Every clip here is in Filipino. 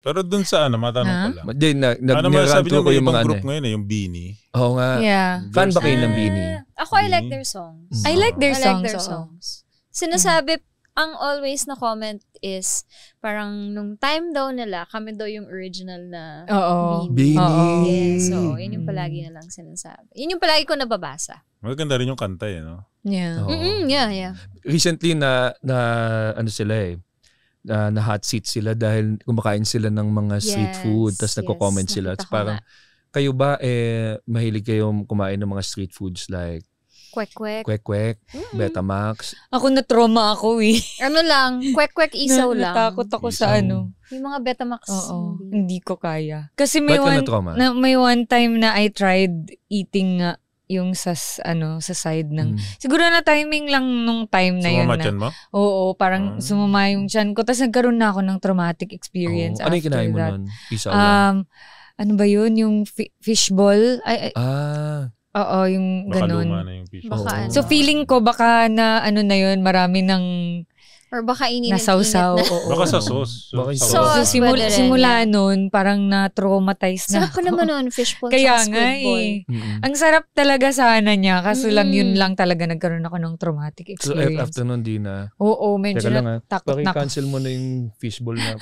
Pero dun sa matanong ko lang. Ano masasabi niyo may ibang group ngayon yung Beanie? Oo nga. Yeah. Fan ba kayo ng Beanie? Ako, I like their songs. I like their songs. Sinasabi, ang always na comment is, parang nung time daw nila, kami daw yung original na Beanie. Yes, so yun yung palagi na lang sinasabi. Yun yung palagi ko nababasa. Maganda rin yung kanta no? Yeah. Yeah. Recently na ano sila na hot seat sila dahil kumakain sila ng mga street food tapos nagko-comment sila. Parang kayo ba mahilig kayong kumain ng mga street foods like Kwek-kwek, Betamax? Ako na-trauma ako Ano lang, kwek-kwek isaw lang. Natakot ako sa Yung mga Betamax. Hindi ko kaya. Kasi may one time na I tried eating yung sa side ng siguro na timing lang nung time na yun. Sumama tiyan mo? Oo, parang sumama yung tiyan ko. Tapos nagkaroon na ako ng traumatic experience after that. Ano yung kinain mo nun? Isaw lang? Ano ba yun? Yung fishball? Oo, yung ganun. Makaluma na yung fishball. So feeling ko baka na na yun, marami ng or baka init nasawsaw. Baka sa sauce. So simula nun, parang na-traumatize na ako. Sarap ko naman nun, fishball. Kaya nga Ang sarap talaga sana niya. Kaso lang yun lang talaga nagkaroon ako ng traumatic experience. So after nun, di na. Oo, medyo natakot na. Paki-cancel mo na yung fishball na.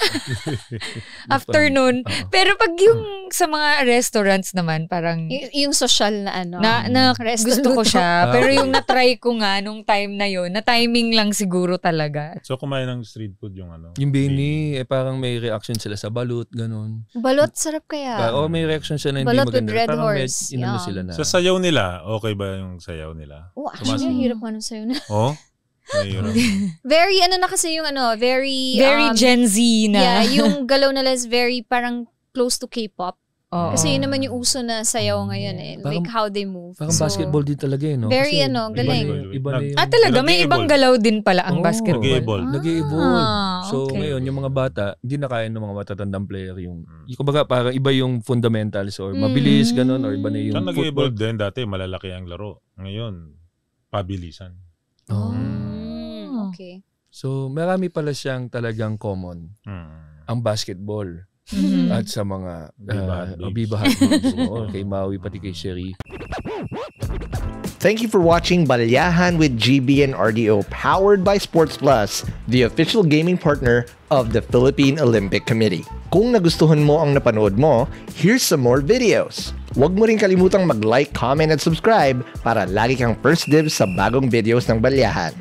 After nun. Pero pag yung sa mga restaurants naman, parang yung social na na gusto ko siya. Pero yung na-try ko nga nung time na yun, na timing lang siguro talaga. So kumain ng street food yung Yung Beanie, parang may reaction sila sa balut, ganun. Balot, sarap kaya. May reaction siya na hindi balot maganda. With red parang horse. Sila na. Sa sayaw nila, okay ba yung sayaw nila? Actually, hirap ka nung sayaw na. Mahirap. Very, na kasi yung very Gen Z na. Yeah, yung galaw nila is very parang close to K-pop. Kasi yun naman yung uso na sayaw ngayon Parang, like how they move. Parang basketball din talaga no? Very kasi galing. Iba na yung... talaga? May ibang galaw din pala ang basketball. Nag-e-evolve. So ngayon, yung mga bata, hindi na kaya ng mga matatandang player yung kumbaga parang iba yung fundamentals or mabilis, ganun, or iba na yung football. Nag-e-evolve din dati, malalaki ang laro. Ngayon, pabilisan. Okay. So marami pala siyang talagang common. Ang basketball. At sa mga Viva Hot Babes. Kay Maui pati kay Sherry. Thank you for watching Balyahan with GB and RDO, powered by Sports Plus, the official gaming partner of the Philippine Olympic Committee. Kung nagustuhan mo ang napanood mo, here's some more videos. Huwag mo rin kalimutang mag-like, comment at subscribe para lagi kang first dibs sa bagong videos ng Balyahan.